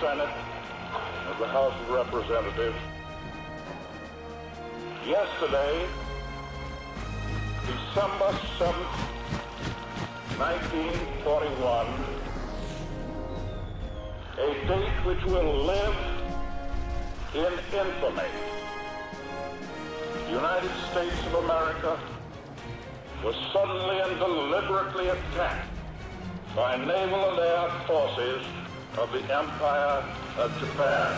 Senate, of the House of Representatives. Yesterday, December 7th, 1941, a date which will live in infamy. The United States of America was suddenly and deliberately attacked by naval and air forces of the Empire of Japan.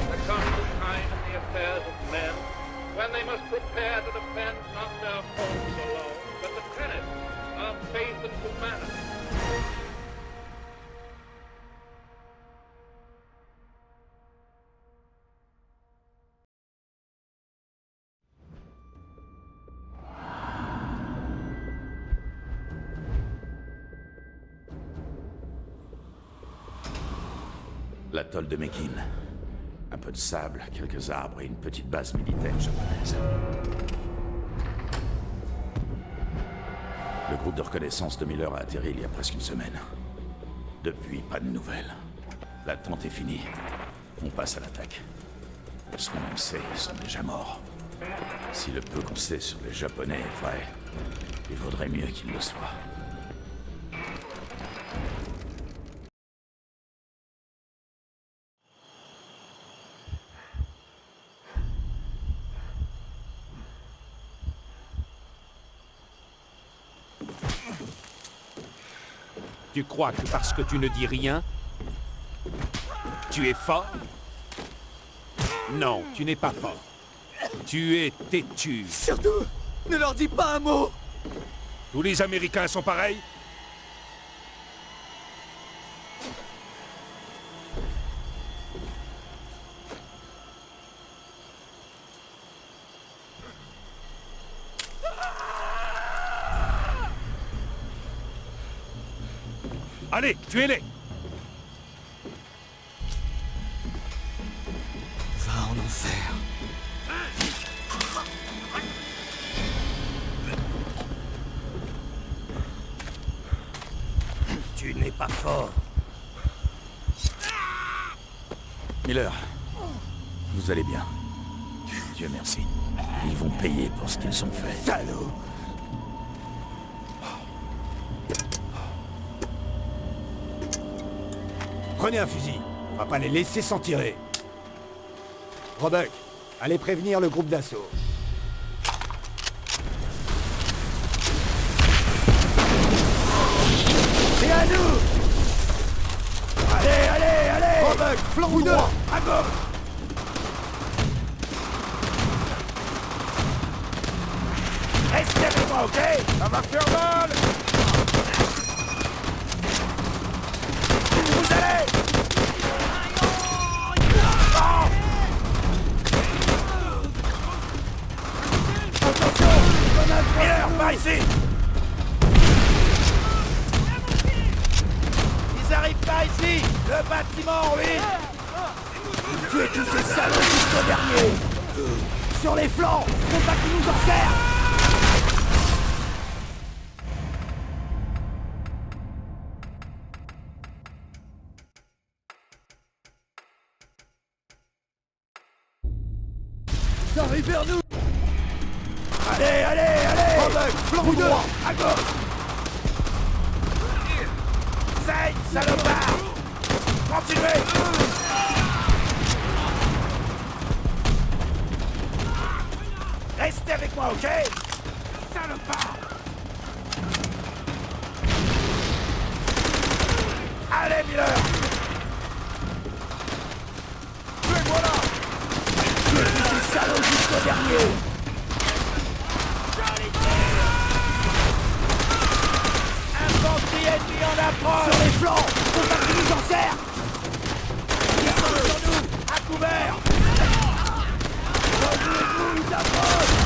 There comes a time in the affairs of men when they must prepare to defend not their homes alone, but the tenets of faith and humanity. L'atoll de Mekin. Un peu de sable, quelques arbres et une petite base militaire japonaise. Le groupe de reconnaissance de Miller a atterri il y a presque une semaine. Depuis, pas de nouvelles. L'attente est finie. On passe à l'attaque. De ce qu'on en sait, ils sont déjà morts. Si le peu qu'on sait sur les Japonais est vrai, il vaudrait mieux qu'il le soit. Tu crois que parce que tu ne dis rien, tu es fort? Non, tu n'es pas fort. Tu es têtu. Surtout, ne leur dis pas un mot! Tous les Américains sont pareils? Allez, tuez-les! Va en enfer. Tu n'es pas fort. Miller, vous allez bien. Dieu merci. Ils vont payer pour ce qu'ils ont fait. Salaud! Prenez un fusil. On va pas les laisser s'en tirer. Roebuck, allez prévenir le groupe d'assaut. C'est à nous! Allez! Roebuck, flanc droit, à gauche! Restez avec moi, ok? Ça va faire mal! Vous allez! Attention! Miller, par ici! Ils arrivent par ici! Le bâtiment en ruine! Tuez tous ces salauds jusqu'au dernier! Sur les flancs! Faut pas qu'ils nous en servent! Ça arrive vers nous! Allez! Roebuck, flanc droit, à gauche! Zay, salopard! Continuez! Restez avec moi, ok? Salopard! Allez, Miller! Tuez-moi là! Tuez tous ces salauds jusqu'au dernier! Infanterie ennemie en approche! Sur les flancs! Faut pas qu'ils nous en servent! Ils sont sur nous! À couvert! Reculez-vous, ils approchent!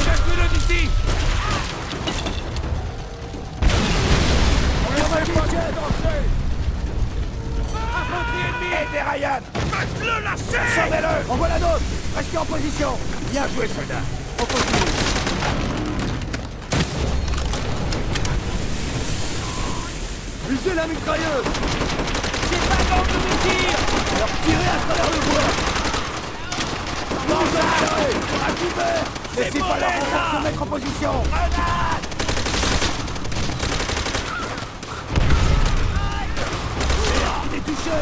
Chaque-le d'ici! Ryan! Le lâcher! Sauvez-le! Envoie la nôtre! Restez en position! Bien joué, soldat! On continue! Usez la mitrailleuse! J'ai pas d'angle de tir! Alors tirez à travers le bois! Non, à couvert! Laissez pas leur renfort se mettre en position! Grenade! Il est touché!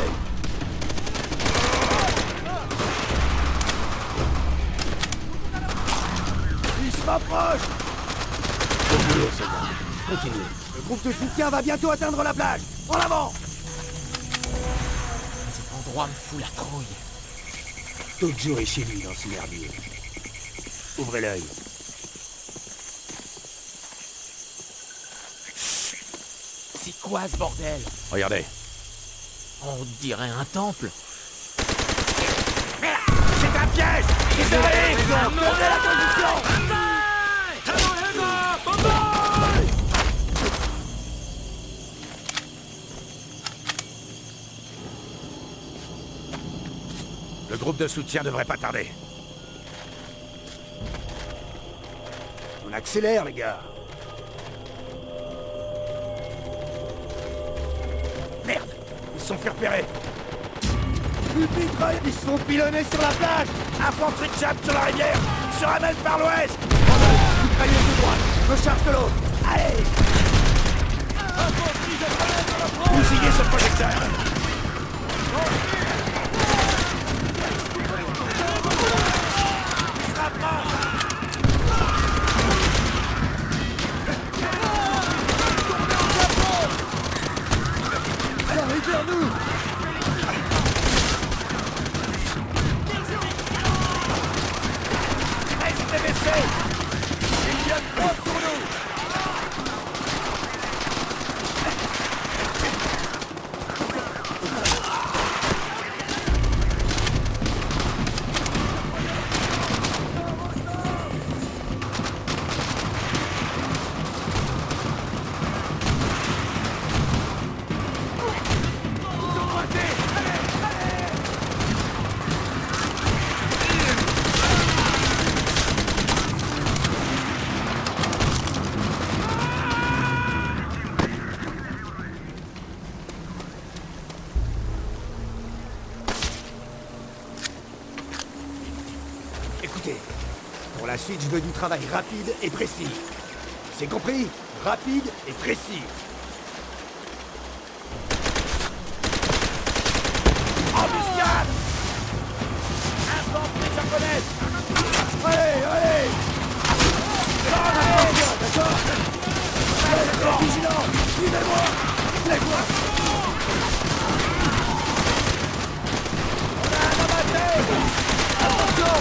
Il se rapproche! Continuez, soldat. Continuez. Le groupe de soutien va bientôt atteindre la plage. En avant! Cet endroit me fout la trouille. Tojo est chez lui dans ce merdier. Ouvrez l'œil. C'est quoi ce bordel? Regardez. On dirait un temple. C'est un piège! Désolé! Prenez la position! Le groupe de soutien devrait pas tarder. On accélère, les gars. Merde! Ils se sont fait repérer. Une mitraille! Ils se font pilonner sur la plage! Infanterie de chape sur la rivière! Ils se ramènent par l'ouest! Mitrailleuse de droite! Recharge de l'autre! Allez! Bousillez ce projecteur! Allez, vers nous! Restez baissés! Il y a trop pour nous! Écoutez, pour la suite, je veux du travail rapide et précis. C'est compris? Rapide et précis. Embuscade! Infanterie japonaise! Allez, allez! D'accord? Restez vigilants! Suivez-moi! Suivez-moi! On a un amateur! Attention!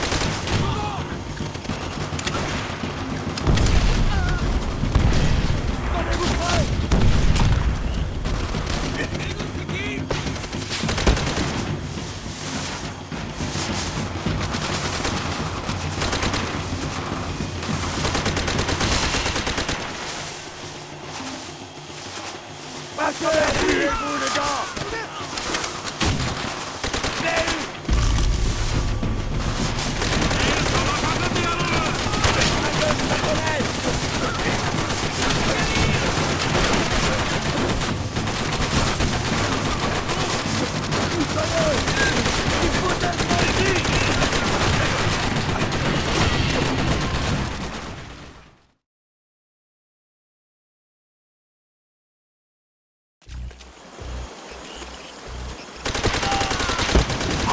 Acculez-vous, les gars!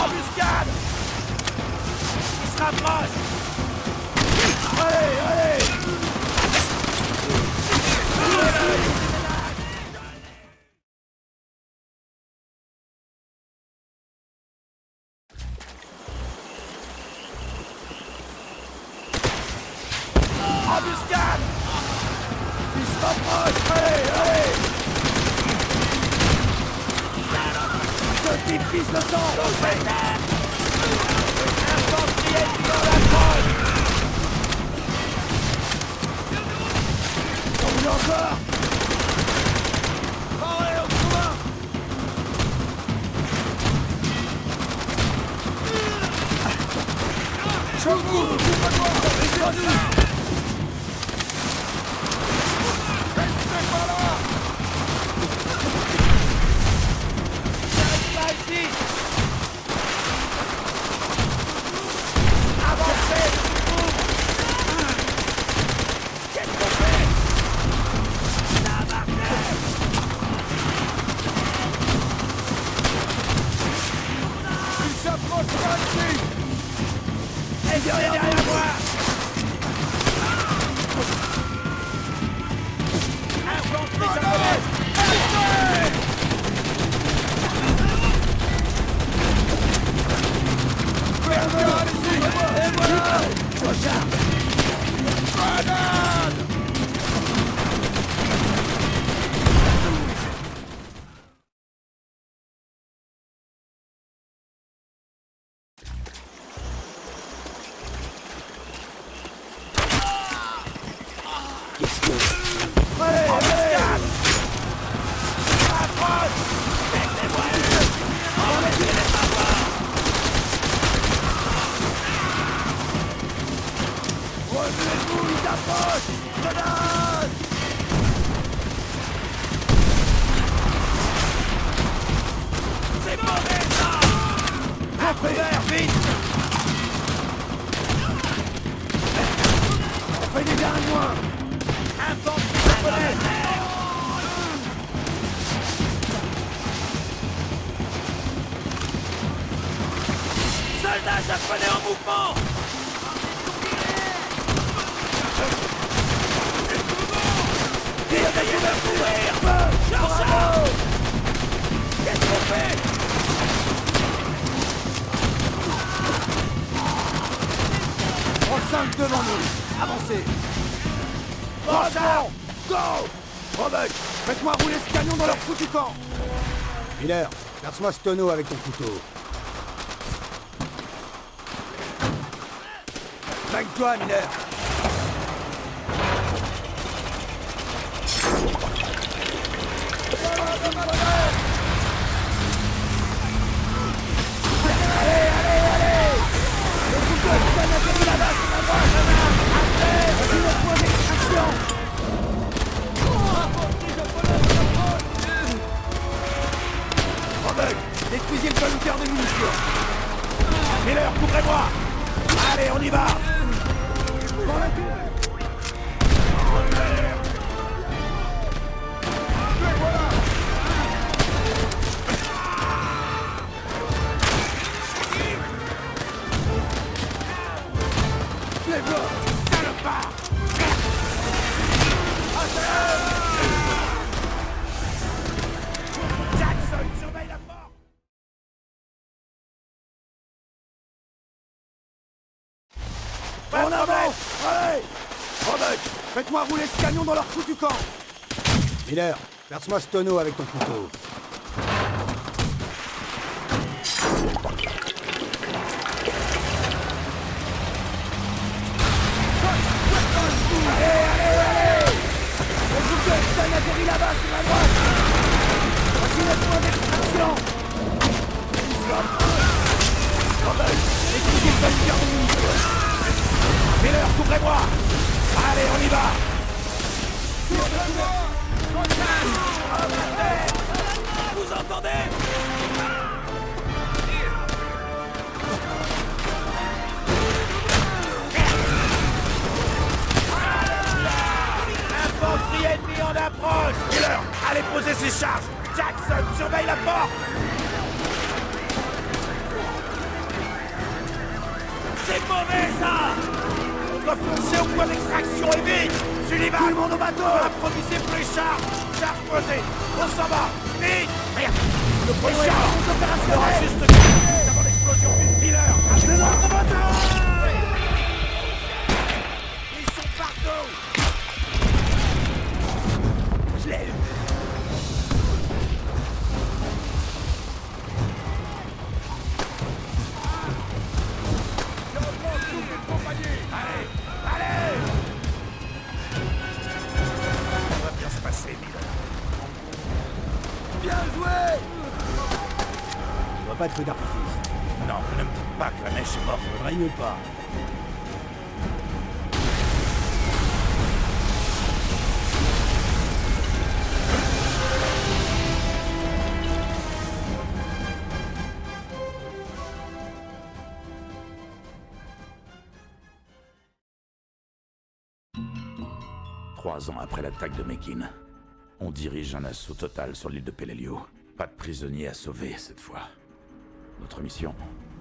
Embuscade! Il se rapproche! Allez, allez! Embuscade! Il se rapproche! Allez, allez! Ce type pisse le sang! Infanterie ennemie dans la crosse! On roule encore! Allez, au commun! Soldats japonais en mouvement! Essayez de courir! Charge! Qu'est-ce qu'on fait? Enceinte devant nous! Avancez! Rochard! Go! Robuck, faites-moi rouler ce camion dans leur foutu camp! Miller, perce-moi ce tonneau avec ton couteau. Vague-toi, Miller! Détruisez le conducteur de munitions! Miller, couvrez-moi! Allez, on y va! En avant! Allez! Robuck, faites-moi rouler ce camion dans leur foutu camp! Miller, perce-moi ce tonneau avec ton couteau. Allez! Le Bulldozer atterrit là-bas sur la droite! Voici le point d'extraction! Robuck, écoutez le conducteur de munitions! Miller, couvrez-moi! Allez, on y va! Vous entendez? Infanterie ennemie en approche! Miller, allez poser ses charges! Jackson, surveille la porte! C'est mauvais, ça! On doit foncer au point d'extraction et vite! Sullivan! Tout le monde au bateau! Improvisez pour les charges! Charge posée! On s'en va! Vite! Merde! Le premier charge opérationnel! Juste avant l'explosion! Miller! Avec moi! Ils sont partout! Je l'ai eu! Pas de feu d'artifice. Non, ne me dites pas que la neige est morte. Faudrait mieux pas. 3 ans après l'attaque de Mekin, on dirige un assaut total sur l'île de Peleliu. Pas de prisonniers à sauver cette fois. Notre mission,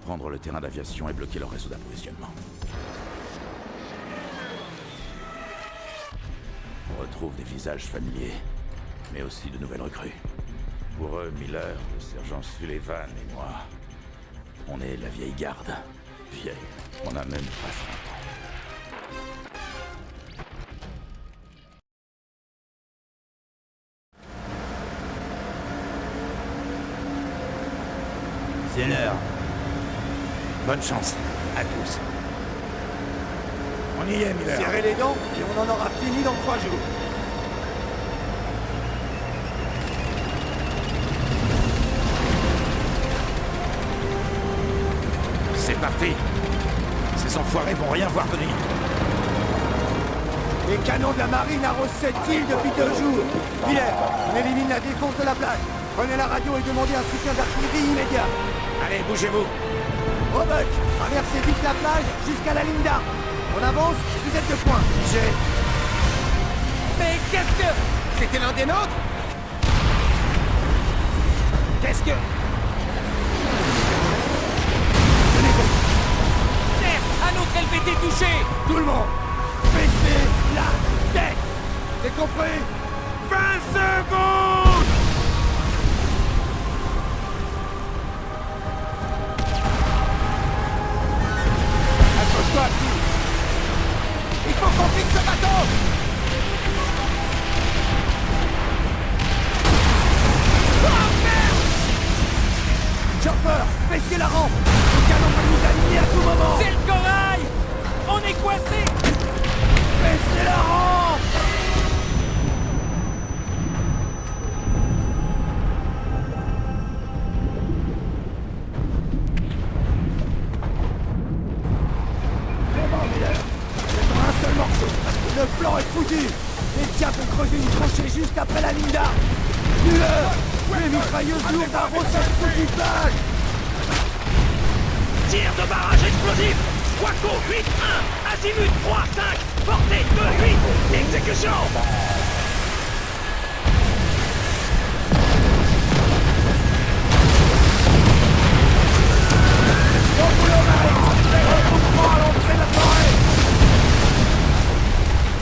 prendre le terrain d'aviation et bloquer leur réseau d'approvisionnement. On retrouve des visages familiers, mais aussi de nouvelles recrues. Pour eux, Miller, le sergent Sullivan et moi, on est la vieille garde. Vieille, on n'a même pas 30 ans. C'est l'heure. Bonne chance à tous. On y est, Miller. Serrez les dents et on en aura fini dans 3 jours. C'est parti. Ces enfoirés vont rien voir venir. Les canons de la marine arrosent cette île depuis 2 jours. Miller, on élimine la défense de la plage. Prenez la radio et demandez un soutien d'artillerie immédiat. Allez, bougez-vous. Roebuck, traversez vite la plage jusqu'à la ligne d'armes. On avance, vous êtes de poing. J'ai... Mais qu'est-ce que... C'était l'un des nôtres? Qu'est-ce que... Merde, un autre LBT touché. Tout le monde, baissez la tête. C'est compris? 20 secondes. Accroche-toi, fille. Il faut qu'on fixe ce bateau. Oh, merde! Chopper, baissez la rampe. Le canon peut nous aligner à tout moment. C'est le corail. On est coincé. Baissez la rampe. C'est bon, Miller. C'est pour un seul morceau. Le plan est foutu. Les diables ont creusé une tranchée juste après la ligne d'armes. Miller, les mitrailleuses lourdes arrosent cette foutue plage. Tir de barrage explosif. Waco 8-1, azimut 3-5, portée 2-8, exécution. Bon boulot, Marie. Regroupement à l'entrée de la forêt.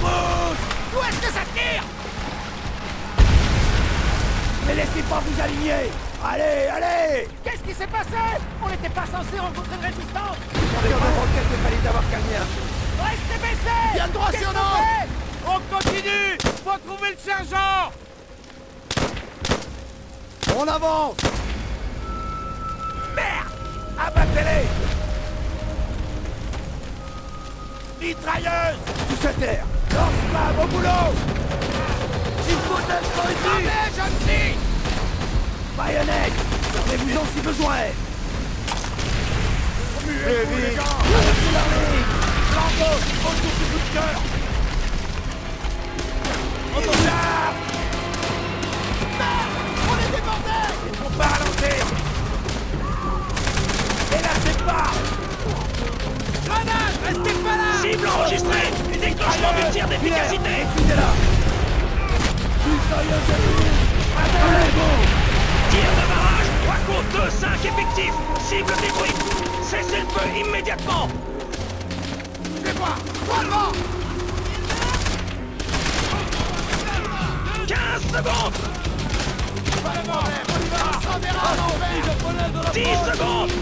Bouge. Où est-ce que ça tire? Mais laissez pas vous aligner. Allez, allez. Qu'est-ce qui s'est passé? On n'était pas censé rencontrer une résistance. Le cœur de roquette ne fallait avoir qu'un mien. Restez baissés. Bien droit Qu'est-ce sur qu'on nous. fait? On continue. Faut trouver le sergent. On avance. Merde. Abattez-les. Mitrailleuse. Tous à terre. Lance-flamme au boulot. Il faut de l'explosion. Allez, jeune fille. Baïonnette. Servez-vous-en si besoin. Plus vite. Flambeau, autour du coup de cœur. Autochar. On est débordés. Il faut pas ralentir. Et là, c'est pas. Grenade, restez pas là. Cible enregistrée. Déclenchement du tir d'efficacité. Excusez-la. Mitrailleuse à nous. Attendez-vous. Tir de barrage. Waco 2-5 effectif. Cible détruite. Cessez le feu immédiatement. Suivez-moi. Droit devant. 15 secondes. 10 secondes.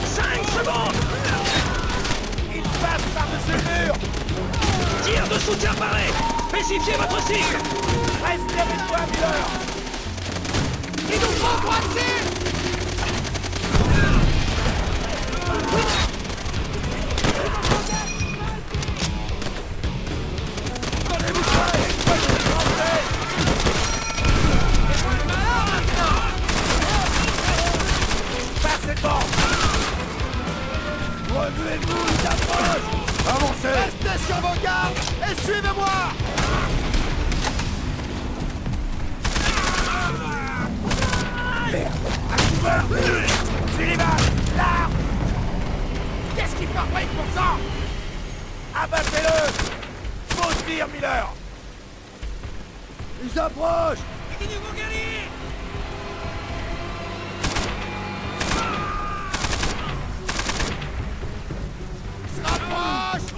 5 secondes. Il passe par-dessus le mur. Tir de soutien paré. Spécifiez votre cycle. Restez avec toi, Miller. Il nous faut droit de cible. Donnez-vous ça. Passez devant. Remuez-vous, il s'approche. Avancez. Restez sur vos gardes et suivez-moi. Merde. À couvert. Sullivan, l'arme. tir, Miller! Ils approchent! Ils se rapprochent!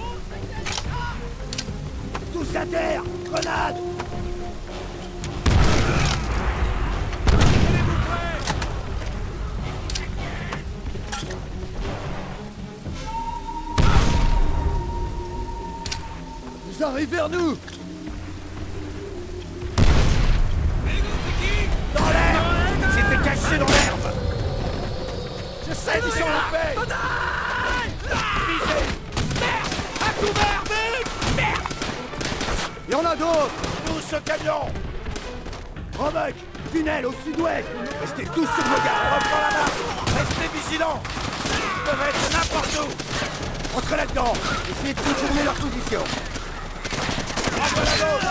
Tous à terre! Grenade! Ils arrivent vers nous! Dans l'herbe! C'était caché dans l'herbe! Je sais qu'ils sont en paix! Visez! Merde! À couvert, vite! Merde! Il y en a d'autres! Tous au camion! Robuck! Tunnel au sud-ouest! Restez tous sur vos gardes! Reprends la marche! Restez vigilants! Ils peuvent être n'importe où! Entrez là-dedans! Essayez de contourner leur position!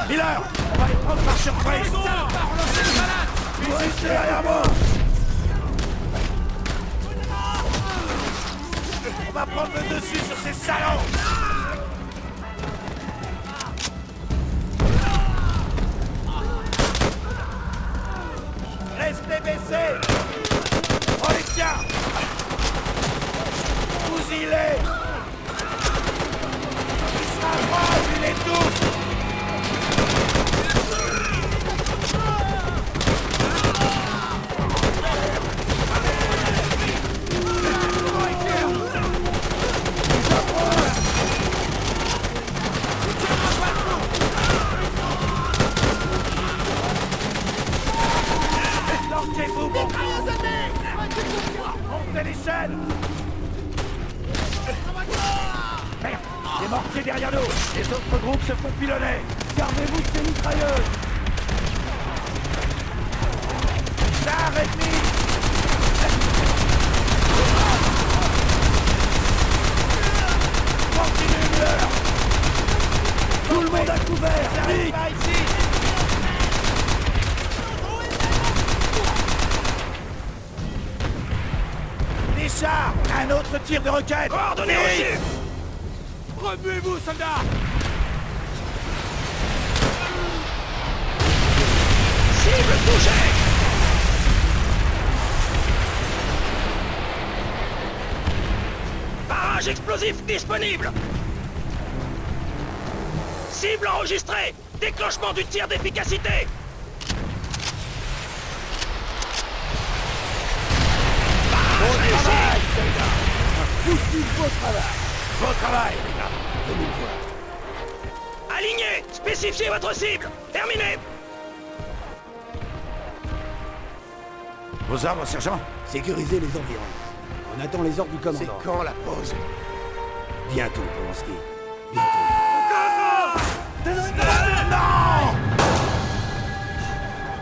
Miller, on va les prendre par surprise. Vous restez derrière moi. On va prendre le dessus sur ces salauds. Restez baissés. On les tient. Bousillez. Ils se rapprochent, ils les touchent. Lancez-vous, bon! Montez les chaînes! Merde! Les mortiers derrière nous! Les autres groupes se font pilonner! Servez-vous de ces mitrailleuses! Char ennemi! Continuez, Miller! Tout le monde à couvert! J'arrive pas ici! Richard! Un autre tir de roquette! Coordonnées reçues! Remuez-vous, soldats! Cible touchée! Barrage explosif disponible! Cible enregistrée! Déclenchement du tir d'efficacité! Bon travail, soldats! Un foutu beau travail! Bon travail, les gars! Venez me voir. Aligné! Spécifiez votre cible! Terminé! Vos ordres, sergent? Sécuriser les environs. On attend les ordres du C'est commandant. quand la pause? Bientôt, Polanski. Bientôt. Non!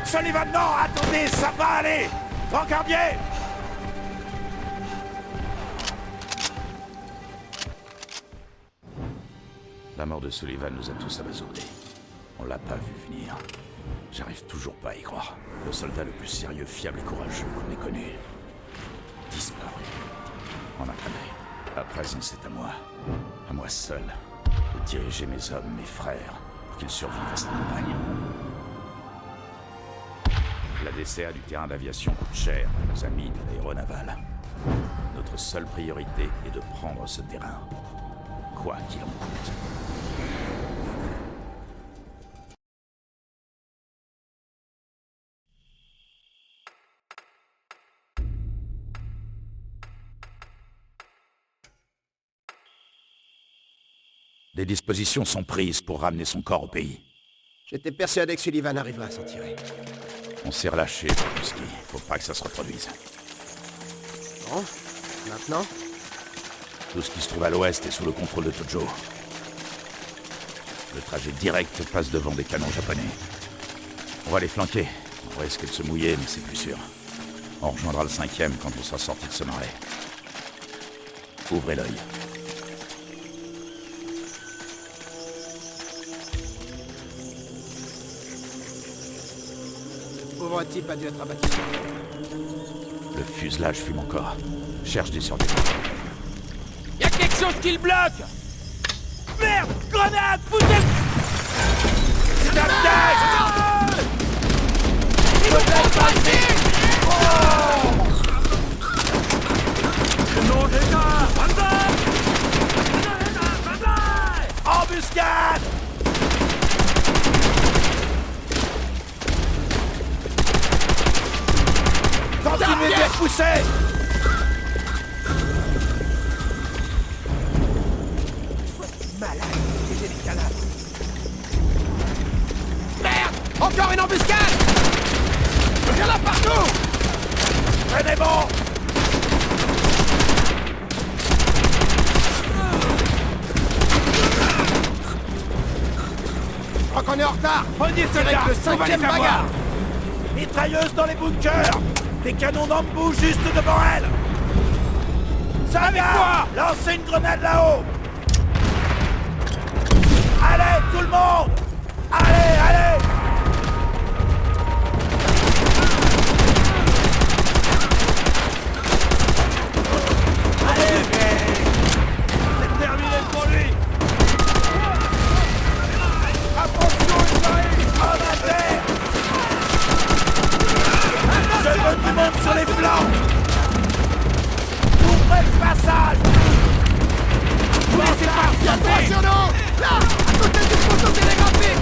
Sullivan, non! Attendez, ça va aller! Grand gardier! La mort de Sullivan nous a tous abasourdis. On l'a pas vu venir. J'arrive toujours pas à y croire. Le soldat le plus sérieux, fiable et courageux qu'on ait connu. Disparu. En un clin d'œil. À présent, c'est à moi seul, de diriger mes hommes, mes frères, pour qu'ils survivent à cette campagne. La DCA du terrain d'aviation coûte cher à nos amis de l'aéronaval. Notre seule priorité est de prendre ce terrain, quoi qu'il en coûte. Des dispositions sont prises pour ramener son corps au pays. J'étais persuadé que Sullivan arriverait à s'en tirer. On s'est relâché, Polanski. Faut pas que ça se reproduise. Bon, maintenant? Tout ce qui se trouve à l'ouest est sous le contrôle de Tojo. Le trajet direct passe devant des canons japonais. On va les flanquer. On risque de se mouiller, mais c'est plus sûr. On rejoindra le 5e quand on sera sorti de ce marais. Ouvrez l'œil. Ce pauvre type a dû être abattu. Le fuselage fume encore. Cherche des survivants. Y'a quelque chose qui le bloque! Merde! Grenade! Foutez! c'est? Malade, j'ai des cadavres. Merde! Encore une embuscade! Il y en a partout! Prenez bon! Je crois qu'on est en retard! Prenez cela, Le on va les 5e faire bagarre! voir. Mitrailleuse dans les bunkers! Des canons d'embou juste devant elle! Saga! Lancez une grenade là-haut! Allez, tout le monde! Allez, allez! Allez! C'est terminé pour lui! Attention, il arrive! En terre! Je veux du monde sur les flancs! Ouvrez le passage! Vous laissez partir! Attention, non! Là! À côté du poteau télégraphique!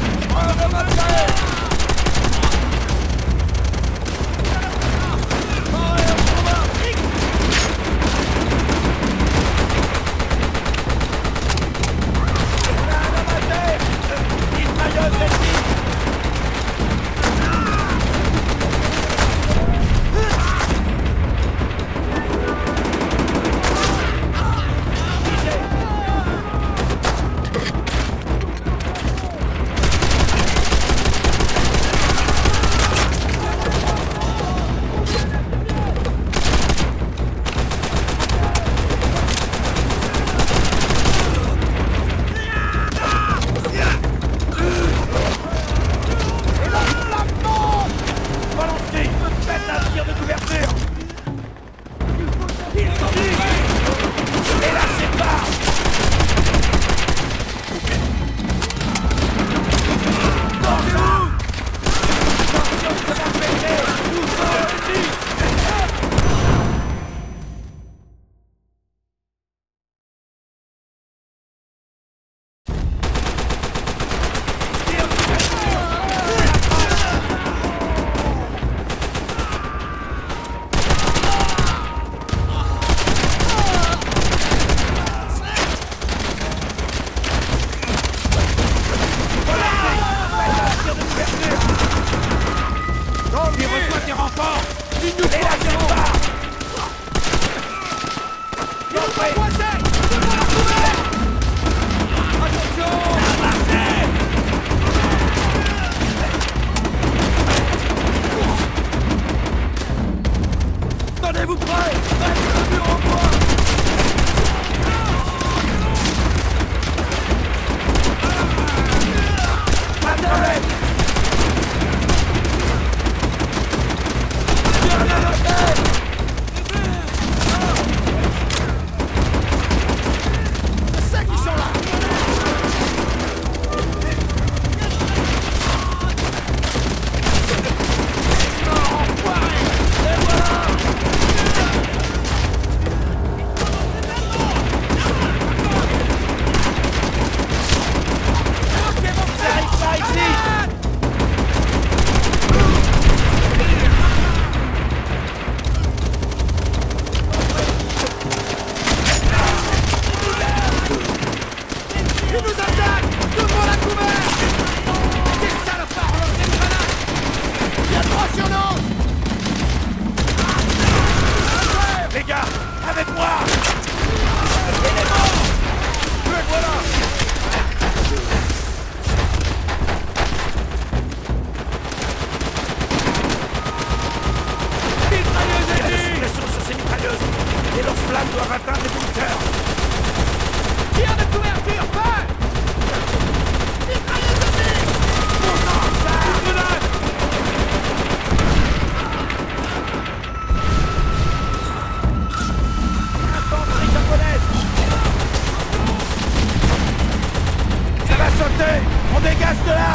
On dégage de là!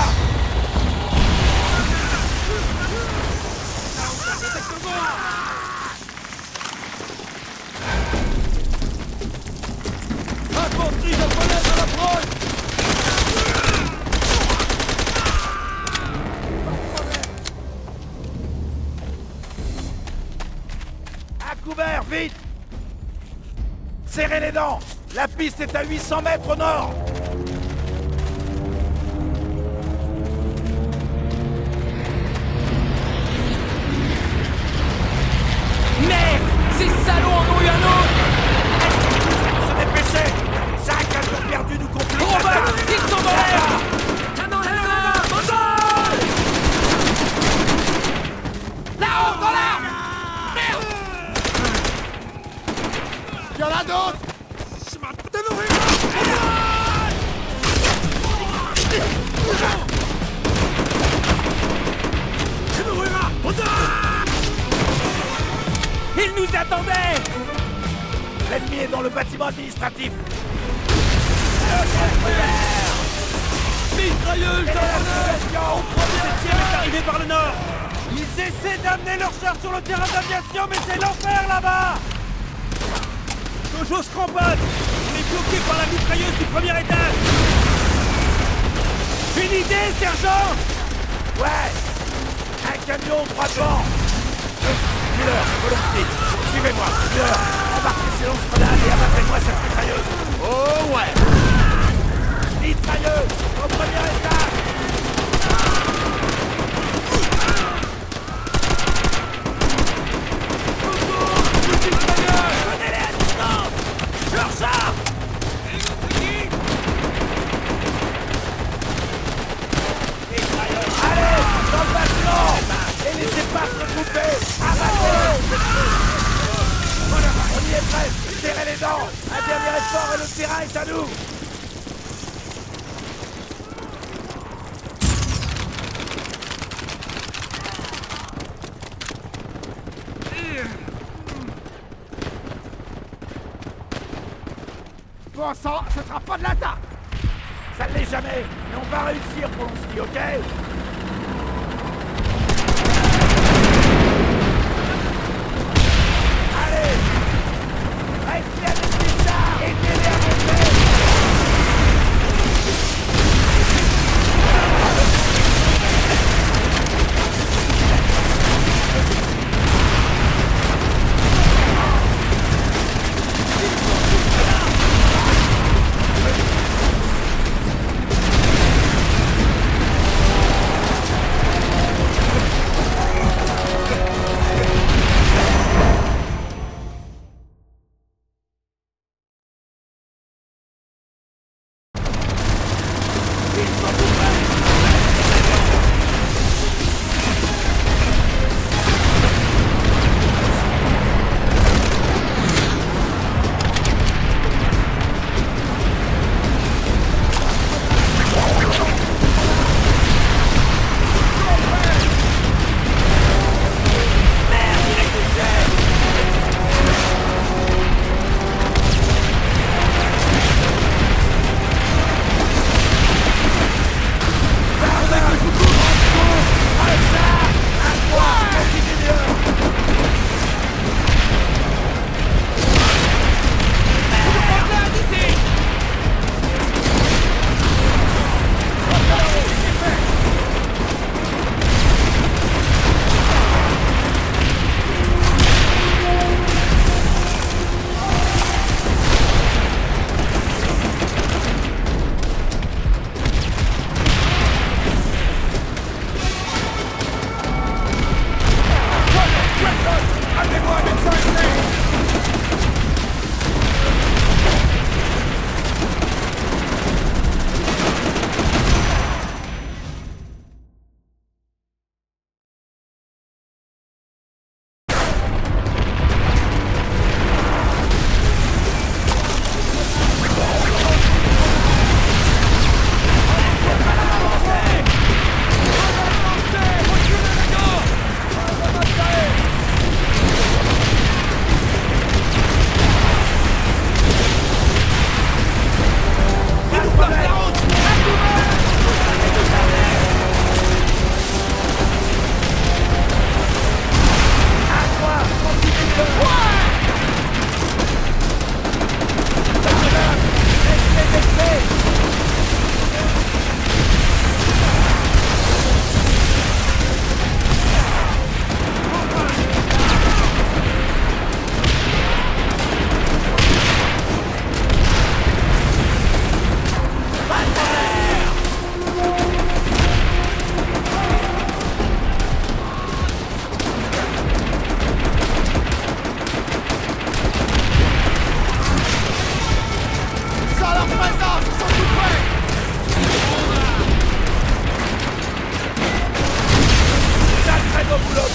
Infanterie japonaise à l'approche! À vite! Serrez les dents! La piste est à 800 mètres au nord! Merde! Ces salauds en ont eu un autre! Se dépêcher! 5 avions perdus nous compliquent Robin! l'attaque. Ils sont dans l'air! Là-haut, dans l'arbre! Merde! Y'en a d'autres! Ils nous attendaient! L'ennemi est dans le bâtiment administratif! Mitrailleuse dans le septième est arrivé par le nord! Ils essaient d'amener leurs chars sur le terrain d'aviation, mais c'est l'enfer là-bas! Dojo se cramponne! On est bloqué par la mitrailleuse du premier étage! Une idée, sergent! Ouais! Un camion droit devant! Miller, volontiers! Suivez-moi! Miller, embarquez ces lance-grenades et abattez-moi cette mitrailleuse! Oh ouais! Mitrailleuse! Au premier étage! Prenez-les à distance! Sur ça! Allez! Dans le bâtiment! Et laissez pas se regrouper! Abattez! Voilà, on y est presque! Serrez les dents! Un dernier effort et le terrain est à nous! Bon sang, ce sera pas de l'attaque! Ça ne l'est jamais, mais on va réussir pour l'on ok? Allez! Restez avec les chars! Aidez-les à monter!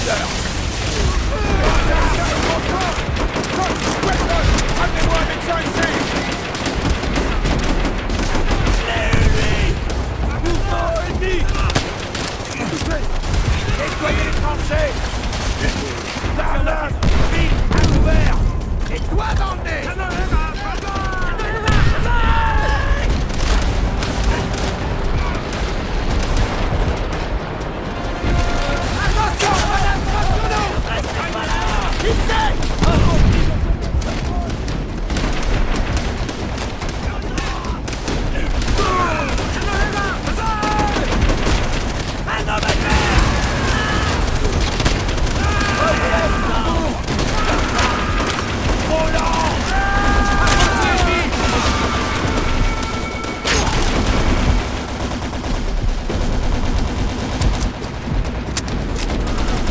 leader. Amenez-moi un médecin ici. Mouvement ennemi. Nettoyez les tranchées. Darlan, vite, à couvert. Et toi dans le nez.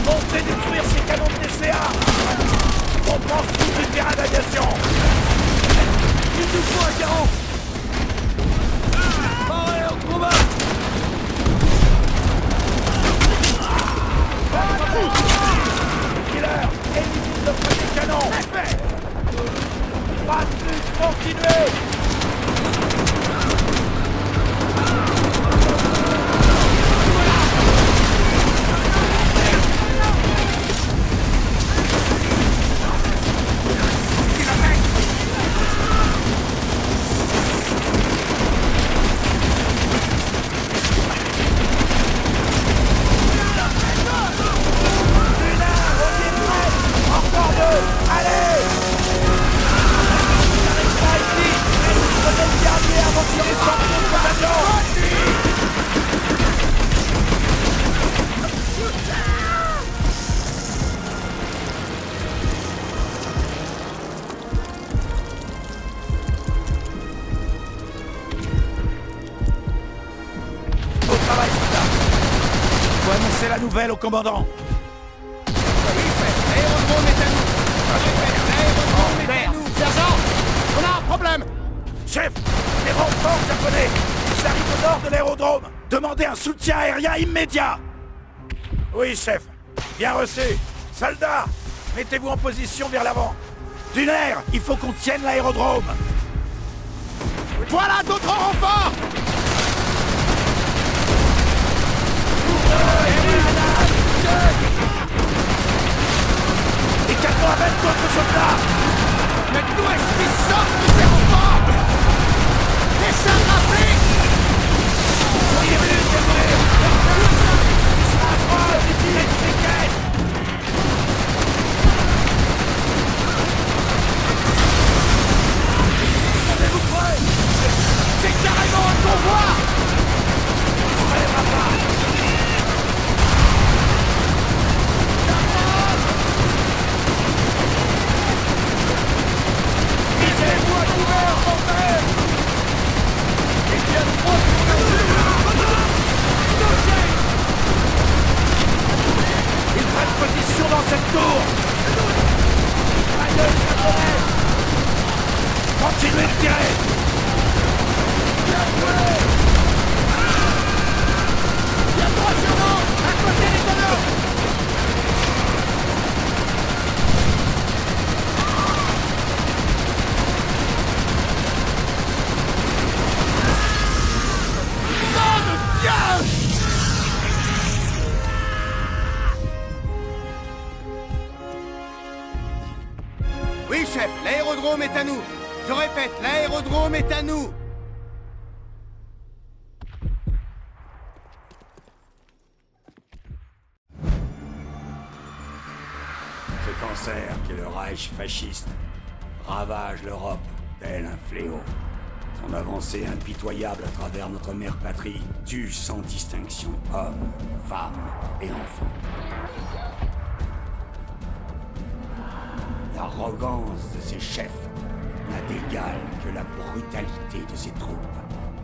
Montez détruire ces canons de TCA. On pense tout le terrain d'aviation. Il nous faut un garant. Allez, on combat. Killer, élimine le premier canon. Respect. Pas de plus, continuez. Annoncer la nouvelle au commandant. L'aérodrome est à nous. L'aérodrome est à nous. Sergent, on a un problème. Chef, les renforts japonais. Ils arrivent au nord de l'aérodrome. Demandez un soutien aérien immédiat. Oui, chef. Bien reçu. Soldats, mettez-vous en position vers l'avant. Duner, il faut qu'on tienne l'aérodrome. Voilà d'autres renforts. Et calmons avec d'autres soldats. Mais d'où est-ce qu'ils sortent de ces renforts? Les chars rappliques. Soyez venus découvrir. Il sera à droite, électrique. Avez-vous prêts? C'est carrément un convoi. On se relèvera pas. Visez-vous à couvert, montagne. Il y a trois Ils prennent position dans cette tour. Allez, japonais. Continuez de tirer. Il y a trois surnoms à côté des tonneaux. Nom de Dieu! Oui, chef, l'aérodrome est à nous. Je répète, l'aérodrome est à nous. Ce cancer qui est le Reich fasciste ravage l'Europe tel un fléau. Son avancée impitoyable à travers notre mère patrie tue sans distinction hommes, femmes et enfants. L'arrogance de ses chefs n'a d'égal que la brutalité de ses troupes.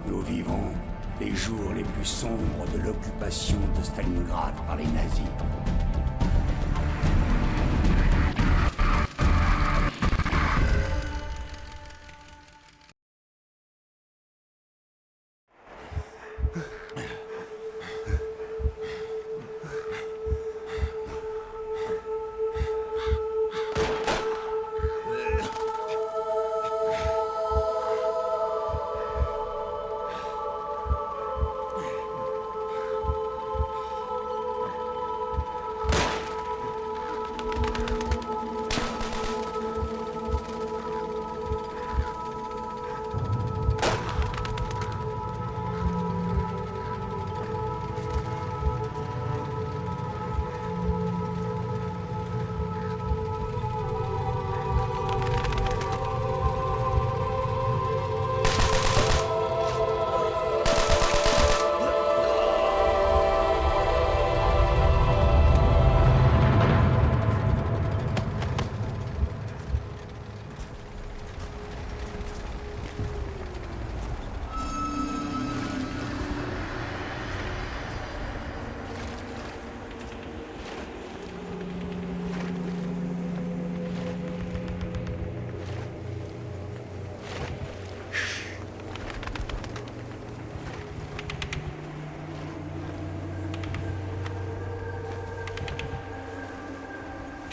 Nous vivons les jours les plus sombres de l'occupation de Stalingrad par les nazis.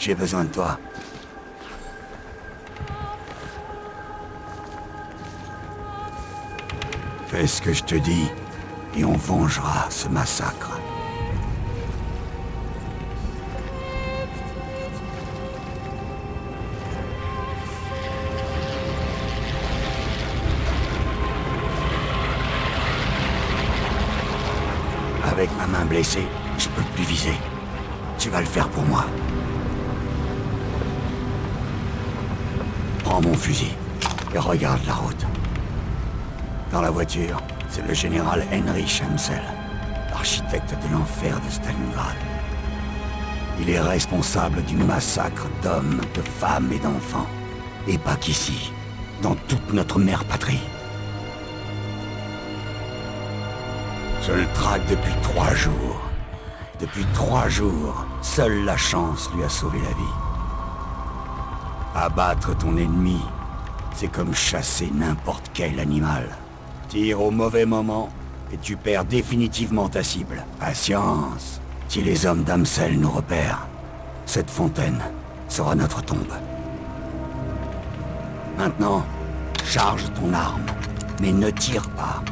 J'ai besoin de toi. Fais ce que je te dis, et on vengera ce massacre. Avec ma main blessée, je peux plus viser. Tu vas le faire pour moi. Prends mon fusil et regarde la route. Dans la voiture, c'est le général Heinrich Amsel, l'architecte de l'enfer de Stalingrad. Il est responsable du massacre d'hommes, de femmes et d'enfants. Et pas qu'ici, dans toute notre mère patrie. Je le traque depuis 3 jours. Depuis 3 jours, seule la chance lui a sauvé la vie. Abattre ton ennemi, c'est comme chasser n'importe quel animal. Tire au mauvais moment et tu perds définitivement ta cible. Patience. Si les hommes d'Amsel nous repèrent, cette fontaine sera notre tombe. Maintenant, charge ton arme, mais ne tire pas.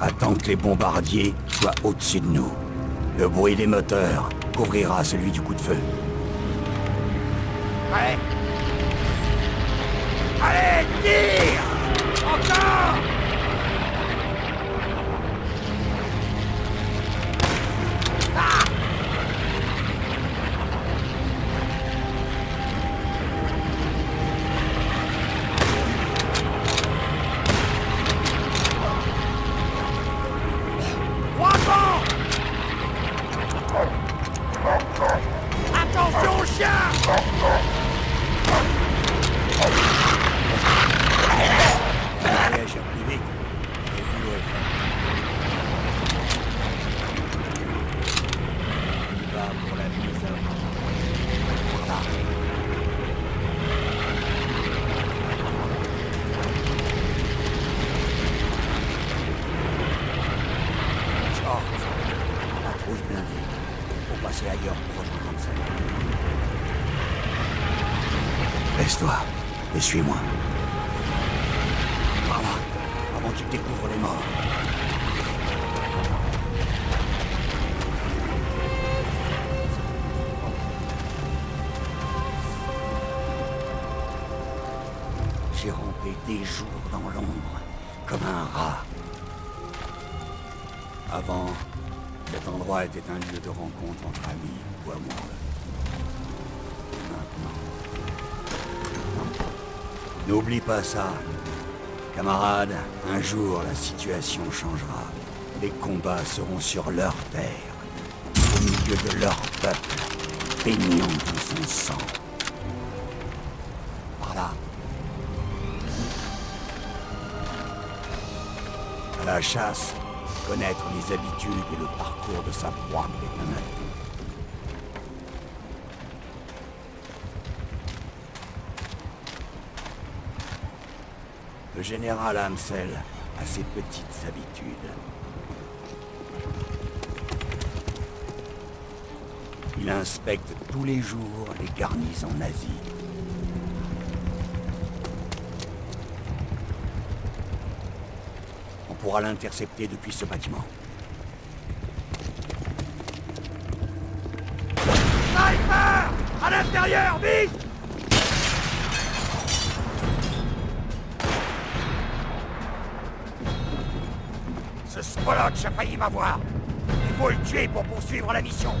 Attends que les bombardiers soient au-dessus de nous. Le bruit des moteurs couvrira celui du coup de feu. Ouais. Allez, tire! Encore! Ah! Attention au chien! Réagir plus vite. Le boulot est fait. Il va pour la mise à mort. Voilà. George, la trousse blindée. Faut passer ailleurs pour rejoindre Amsel. Laisse-toi et suis-moi. Par là, avant qu'il découvre les morts. J'ai rampé des jours dans l'ombre, comme un rat. Avant, cet endroit était un lieu de rencontre entre amis ou amoureux. Maintenant... N'oublie pas ça. Camarade, un jour la situation changera. Les combats seront sur leur terre, au milieu de leur peuple, baignant dans son sang. Par là. À la chasse, connaître les habitudes et le parcours de sa proie est un atout. Le général Amsel a ses petites habitudes. Il inspecte tous les jours les garnisons nazies. On pourra l'intercepter depuis ce bâtiment. Sniper! À l'intérieur, vite! Ce Spolotch a failli m'avoir. Il faut le tuer pour poursuivre la mission.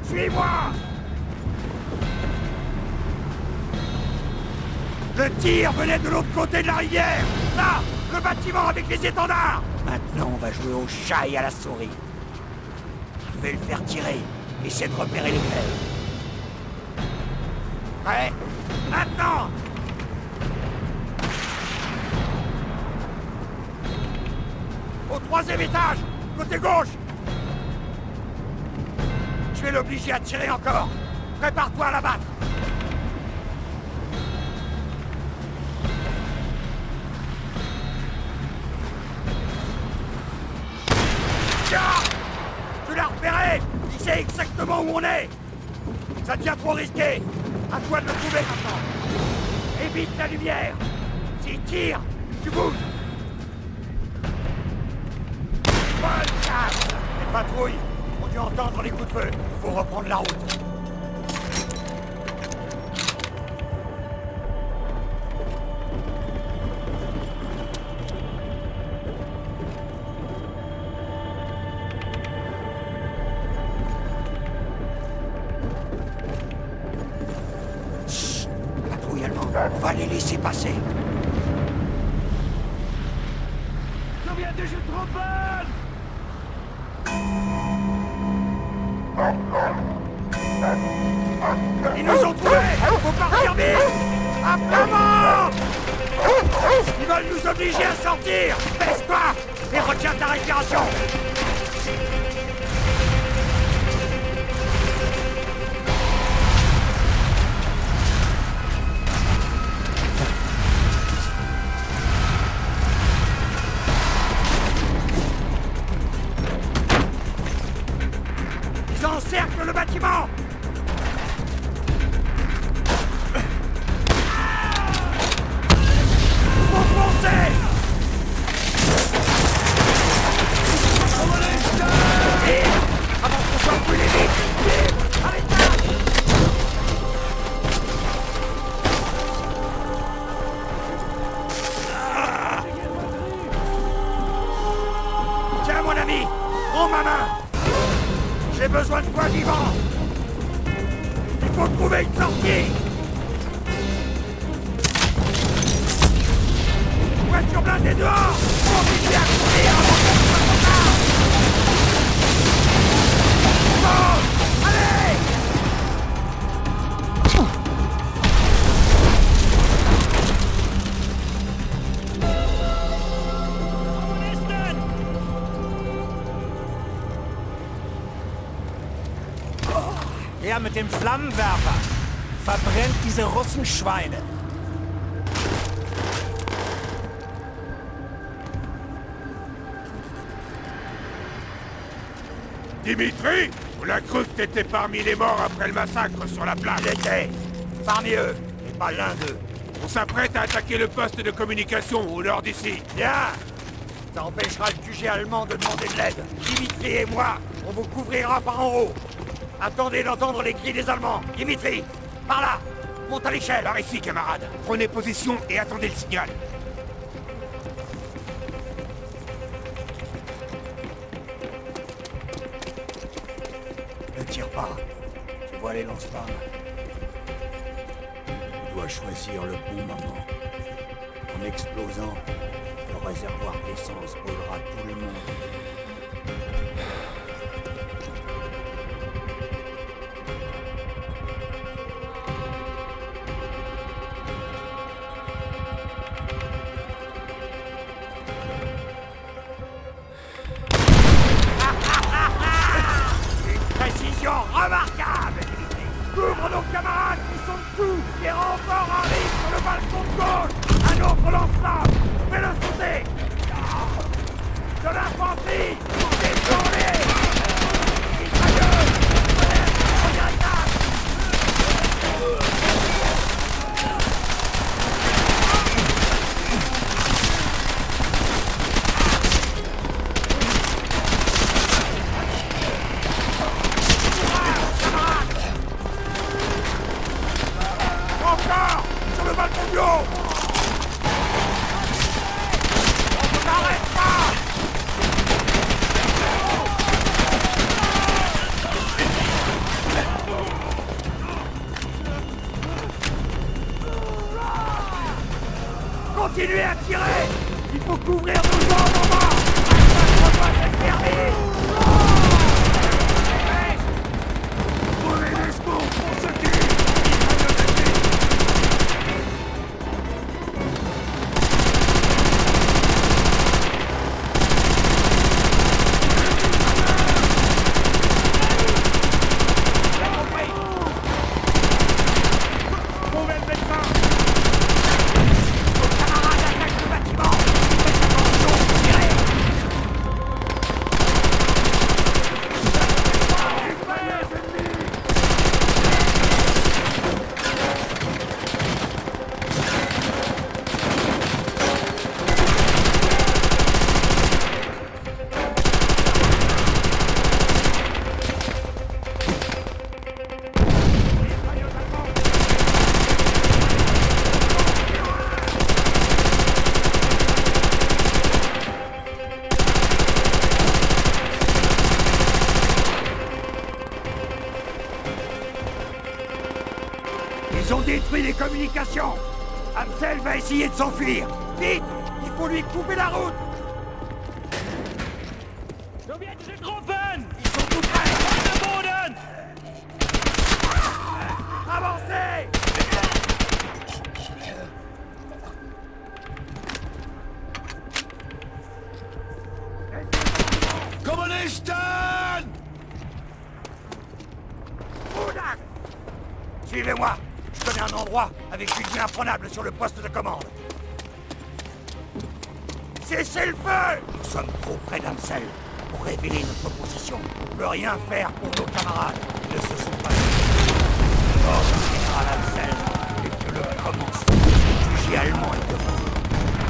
Suis-moi! Le tir venait de l'autre côté de la rivière. Là, le bâtiment avec les étendards. Maintenant, on va jouer au chat et à la souris. Je vais le faire tirer. Essaie de repérer les glaives. Prêt? Maintenant! Au 3e étage, côté gauche. Je vais l'obliger à tirer encore. Prépare-toi à l'abattre. Tiens! Tu l'as repéré! Il sais exactement où on est. Ça devient trop risqué. À toi de le trouver maintenant. Évite la lumière. S'il tire, tu bouges. Bonne chasse. Les patrouilles ont dû entendre les coups de feu. Il faut reprendre la route. On va les laisser passer. Je viens de juste Robin! Ils nous ont trouvés! Faut partir vite! Apparemment! Ils veulent nous obliger à sortir! Baisse-toi! Et retiens ta respiration! Ils encerclent le bâtiment! Foncez! Vite! Avant qu'on soit brûlé vite! Vite! Arrête-toi! Tiens mon ami! Prends ma main! J'ai besoin de toi vivant! Il faut trouver une sortie! Voiture blindée dehors! Continuez à courir avant qu'on soit trop tard! Bon! Allez! Er mit dem Flammenwerfer verbrennt diese Russenschweine. Dimitri, on a cru que t'étais parmi les morts après le massacre sur la plage. J'étais parmi eux, et pas l'un d'eux. On s'apprête à attaquer le poste de communication au nord d'ici. Bien! Ça empêchera le QG allemand de demander de l'aide. Dimitri et moi, on vous couvrira par en haut. Attendez d'entendre les cris des Allemands. Dimitri, par là, monte à l'échelle. Par ici, camarade. Prenez position et attendez le signal. Ne tire pas. Tu vois les lance-flammes. Tu dois choisir le bon moment. En explosant, le réservoir d'essence brûlera tout le monde. Précision remarquable, Dimitri. Couvre nos camarades qui sont dessous. Les renforts arrivent sur le balcon de gauche. Un autre lance-flamme. Fais-le sauter. De l'infanterie. Détournez. Mitrailleuse. Regarde. Encore. Sur le balcon du haut. On n'arrête pas. Continuez à tirer. Il faut couvrir nos gens en bas. Ça doit être terminé. Prenez les secours pour ceux qui... Trouvez le médecin. Nos camarades attaquent le bâtiment. Faites attention. Ils ont détruit les communications. Amsel va essayer de s'enfuir. Vite! Il faut lui couper la route! Sowjetische Truppen! Ils sont tout près! Auf den Boden! Avancez! Kommunisten! Boudak! Suivez-moi! Je connais un endroit avec une vue imprenable sur le poste de commande. Cessez le feu! Nous sommes trop près d'Amsel pour révéler notre position. On ne peut rien faire pour nos camarades. Ils ne se sont pas la mort du général Amsel et que le commandant jugé allemand est devant.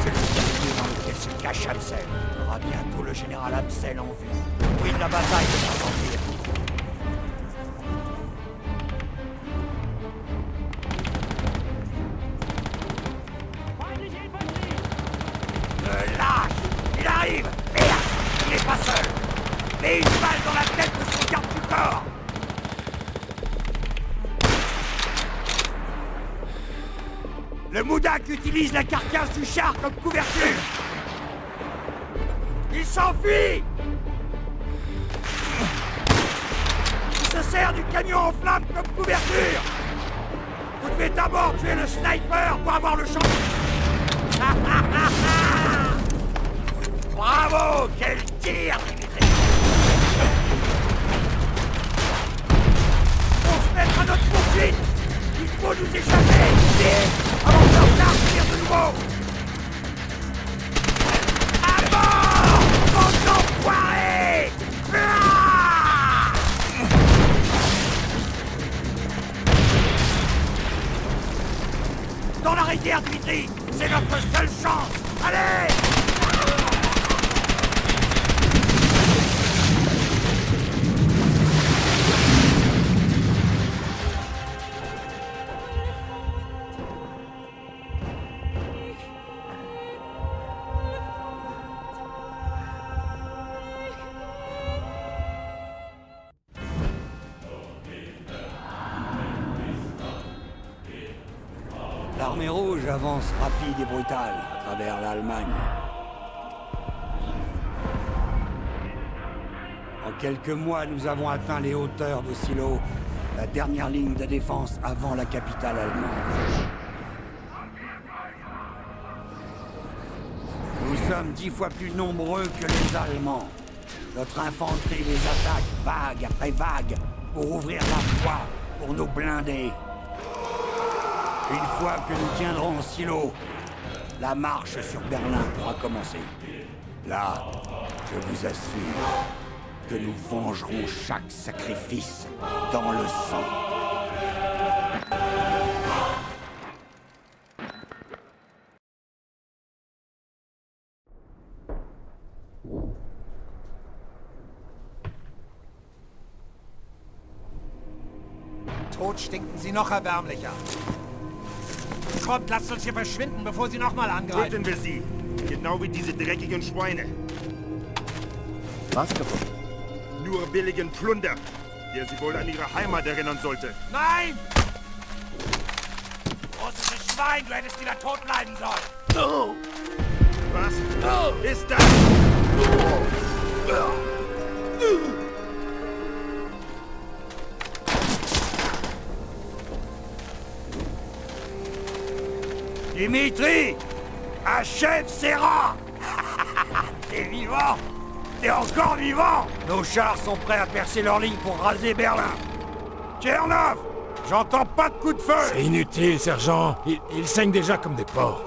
C'est le quartier dans lequel se cache Amsel. On aura bientôt le général Amsel en vue. Oui, la bataille va s'enfuir. Il arrive! Merde! Il n'est pas seul! Mais une balle dans la tête de son garde du corps! Le Moudak utilise la carcasse du char comme couverture! Il s'enfuit! Il se sert du camion en flammes comme couverture! Vous devez d'abord tuer le sniper pour avoir le champ! Bravo! Quel tir, Dimitri! On se mettre à notre poursuite! Il faut nous échapper! Vite! Avant que leur char tire de nouveau! À bord! Mon enfoiré! Ah! Dans la rivière, Dimitri! C'est notre seule chance! Allez! L'armée rouge avance rapide et brutale à travers l'Allemagne. En quelques mois, nous avons atteint les hauteurs de Silo, la dernière ligne de défense avant la capitale allemande. Nous sommes 10 fois plus nombreux que les Allemands. Notre infanterie les attaque vague après vague pour ouvrir la voie pour nos blindés. Une fois que nous tiendrons Silo, la marche sur Berlin pourra commencer. Là, je vous assure que nous vengerons chaque sacrifice dans le sang. Tot stinken sie noch erbärmlicher. Kommt, lasst uns hier verschwinden, bevor sie nochmal angreifen. Töten wir sie. Genau wie diese dreckigen Schweine. Was gefunden? Nur billigen Plunder, der sie wohl an ihre Heimat erinnern sollte. Nein! Russisches Schwein, du hättest wieder tot bleiben sollen. Was ist das? Dimitri! Achève ces rats! T'es vivant! T'es encore vivant! Nos chars sont prêts à percer leur ligne pour raser Berlin. Tchernov! J'entends pas de coup de feu! C'est inutile, sergent. Ils saignent déjà comme des porcs.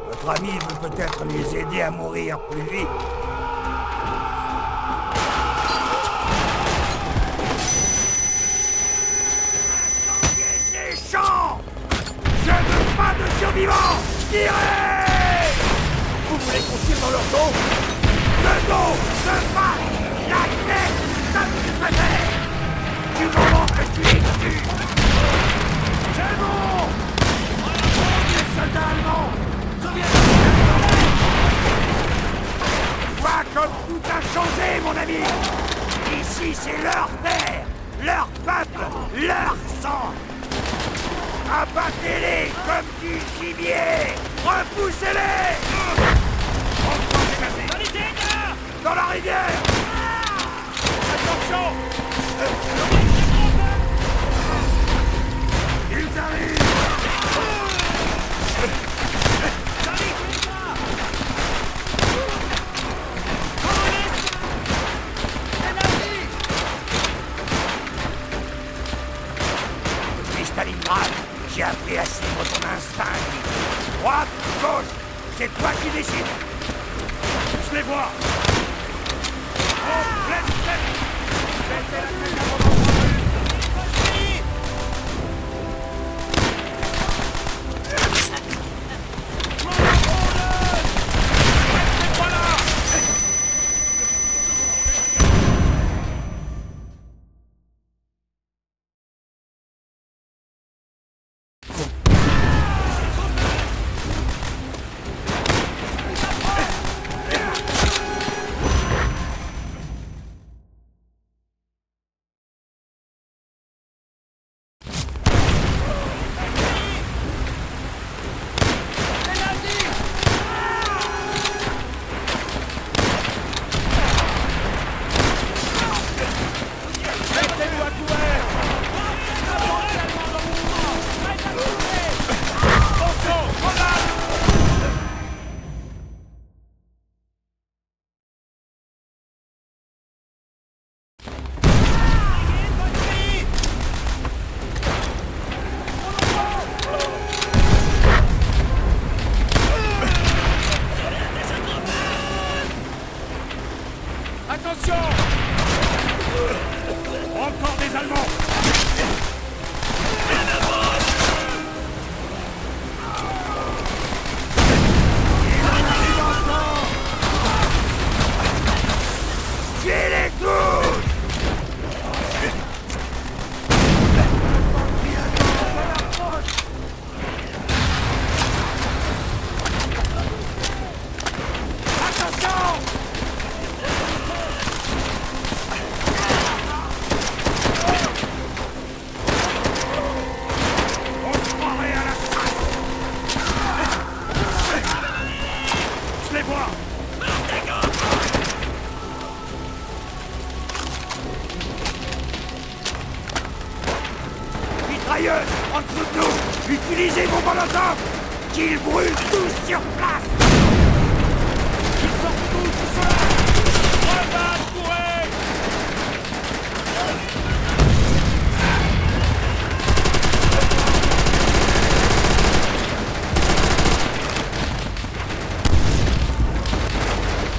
Votre ami veut peut-être les aider à mourir plus vite. Incendiez ces champs! Je veux pas de survivants! Tirez! Vous voulez qu'on tire dans leur dos? Le dos! Le face! La tête! Ça vous préfère! Du moment que tu es tué! C'est bon! Les soldats allemands! Vois comme tout a changé, mon ami! Ici, c'est leur terre, leur peuple, leur sang! Abattez-les comme du gibier! Repoussez-les! Dans la rivière! Attention! Ils arrivent! Stalingrad, j'ai appris à suivre ton instinct. Droite, gauche, c'est toi qui décides. Je les vois. Oh, laisse. Mettez la tête à mon enfant. Encore des Allemands! Tuez les tous! Attention! Mitrailleuse, en dessous de nous! Utilisez vos molotovs! Qu'ils brûlent tous sur place! Ils sortent tous, tout cela! Regarde, courez!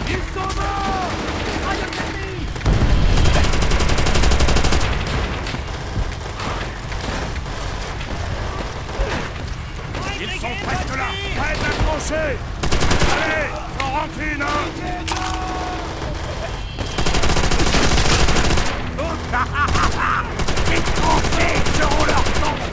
Ils sont morts! Mitrailleuse ennemie! Ils sont presque là, prêts à trancher. Allez, j'en rentre une, Les tranchées seront leur tombe.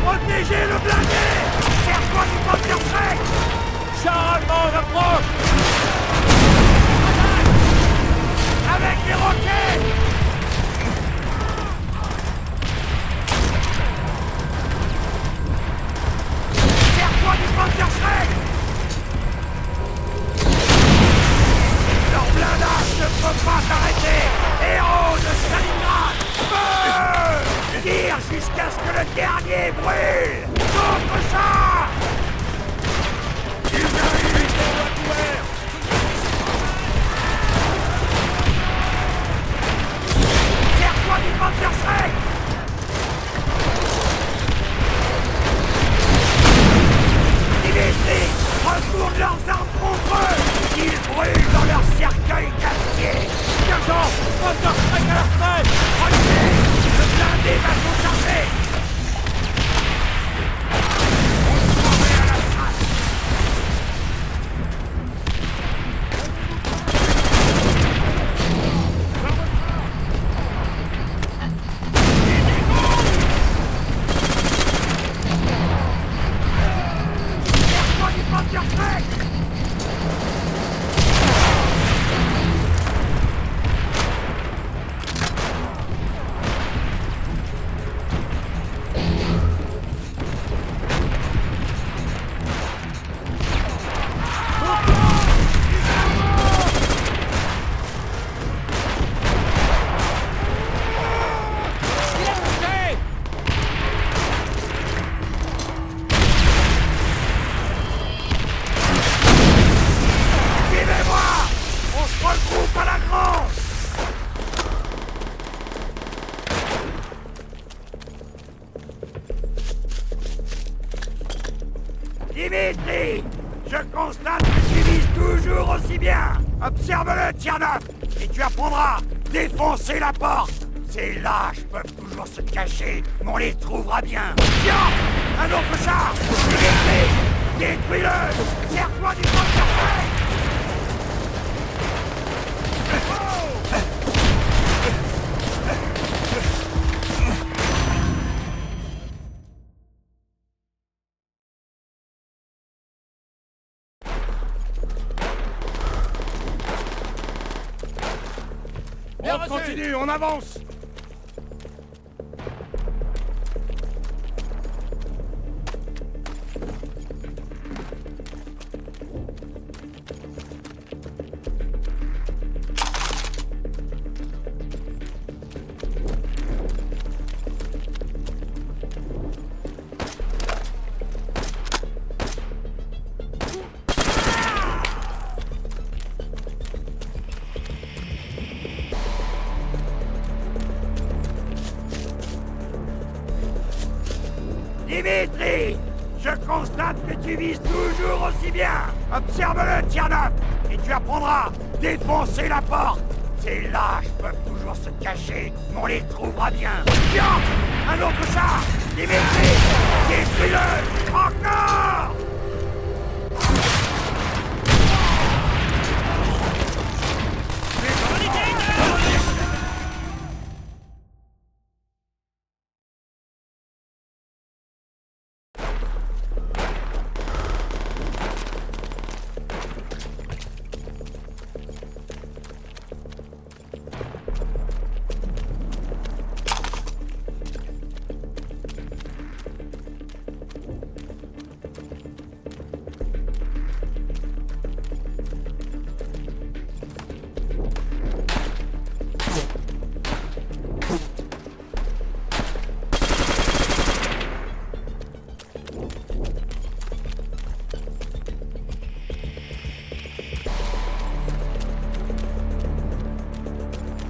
Protégez le blindé! Serre-toi du counter-strike! Char allemand approche! Avec des roquettes! Panzerschreck! Leur blindage ne peut pas s'arrêter! Héros de Stalingrad! Feu! Tire jusqu'à ce que le dernier brûle! Contre ça! Ils arrivent! Serre-toi du Panzerschreck! Dimitri, retourne leurs armes contre eux! Ils brûlent dans leur cercueil d'acier! Sergent, Panzerschreck à la retraite! Relevez! Le blindé va se charger! On se remet à la trace! Serre-toi du Panzerschreck! Suivez-moi! On se regroupe à la grange! Dimitri! Je constate que tu vises toujours aussi bien! Observe-le, Tchernov! Et tu apprendras! Défoncer la porte! Ces lâches peuvent toujours se cacher, mais on les trouvera bien! Tiens! Un autre char! Dimitri! Détruis-le! Serre-toi du Panzerschreck! On continue, on avance! Dimitri! Je constate que tu vises toujours aussi bien! Observe-le, Tchernov! Et tu apprendras! Défoncer la porte! Ces lâches peuvent toujours se cacher, mais on les trouvera bien! Tiens! Un autre char! Dimitri! Détruis-le! Encore!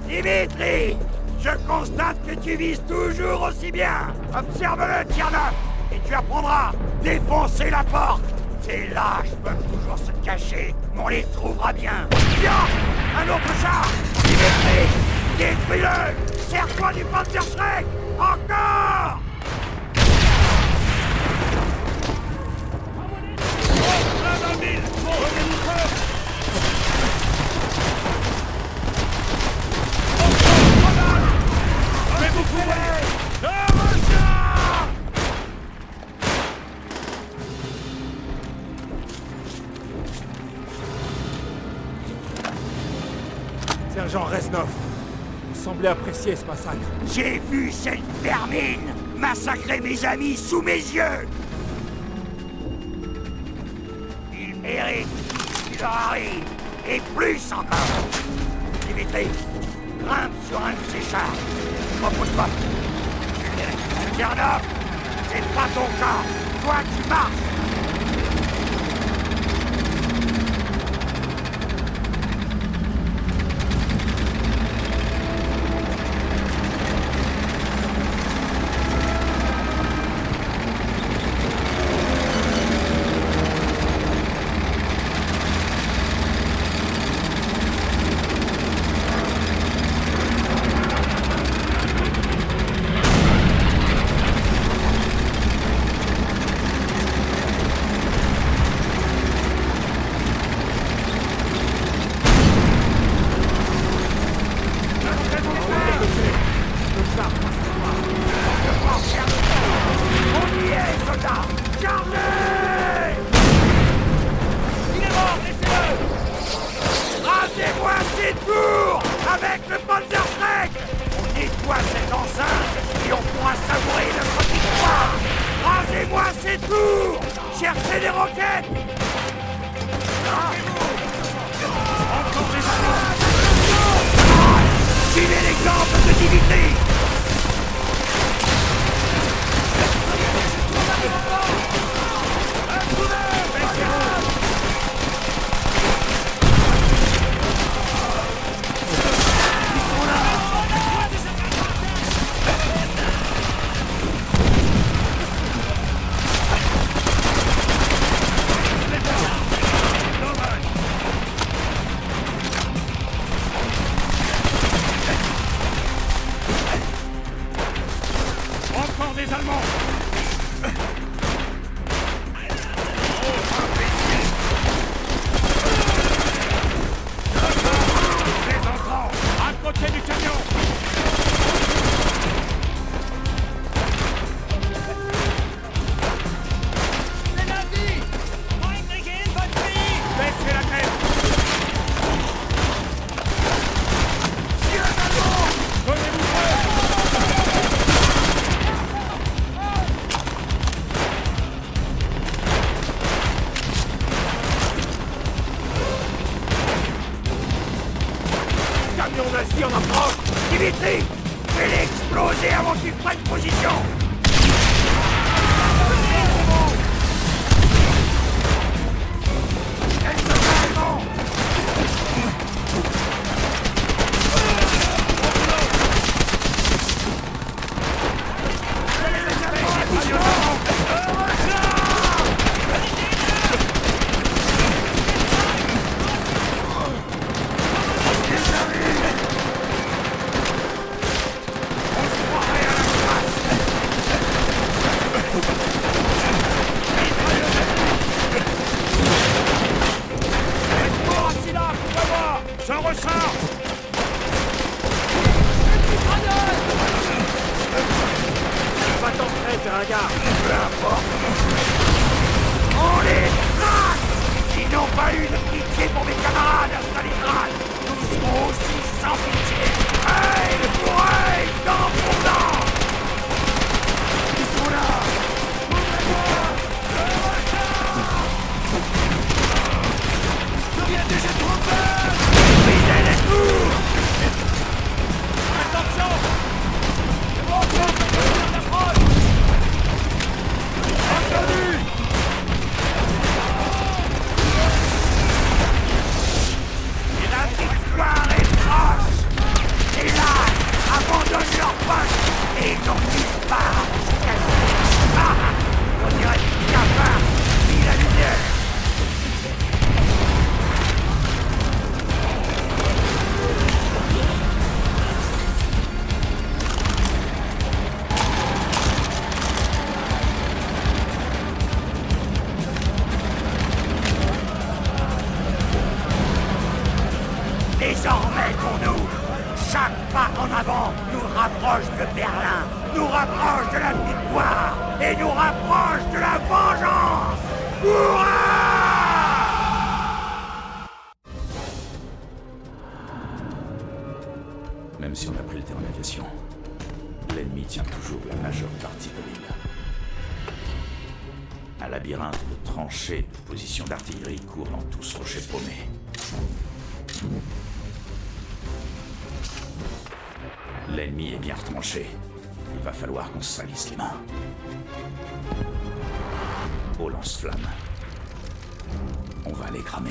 Dimitri! Je constate que tu vises toujours aussi bien! Observe-le, Tchernov! Et tu apprendras! Défoncer la porte! Ces lâches peuvent toujours se cacher, mais on les trouvera bien! Tiens! Un autre char! Dimitri! Détruis-le! Serre-toi du Panzerschreck! Encore! Sergent Reznov, vous semblez apprécier ce massacre. J'ai vu cette vermine massacrer mes amis sous mes yeux! Eric, il leur arrive. Et plus encore. Dimitri, grimpe sur un de ces chars. Repose-toi. Tchernov, c'est pas ton cas. Toi, tu marches. Cherchez des roquettes! Encore des ballons! Suivez l'exemple de Dimitri! Nazi en approche! Dimitri! Fais-les exploser avant qu'ils prennent position! Elle se calme! Peu importe. On les traque! Ils n'ont pas eu de pitié pour mes camarades à Stalingrad. Nous serons aussi sans pitié. Œil pour œil, dent pour dent. Ils sont là. Soviétique est trompé! Brisez les tours! Attention! Et la victoire est proche! Et là, abandonnent leur poste et ils n'ont plus pas! On dirait qu'il n'y a pas ni la lumière! Désormais pour nous, chaque pas en avant nous rapproche de Berlin, nous rapproche de la victoire et nous rapproche de la vengeance. Hurrah! Même si on a pris le terrain d'aviation, l'ennemi tient toujours la majeure partie de l'île. Un labyrinthe de tranchées, de positions d'artillerie court dans tout ce rocher paumé. L'ennemi est bien retranché. Il va falloir qu'on se salisse les mains. Au lance-flammes. On va les cramer.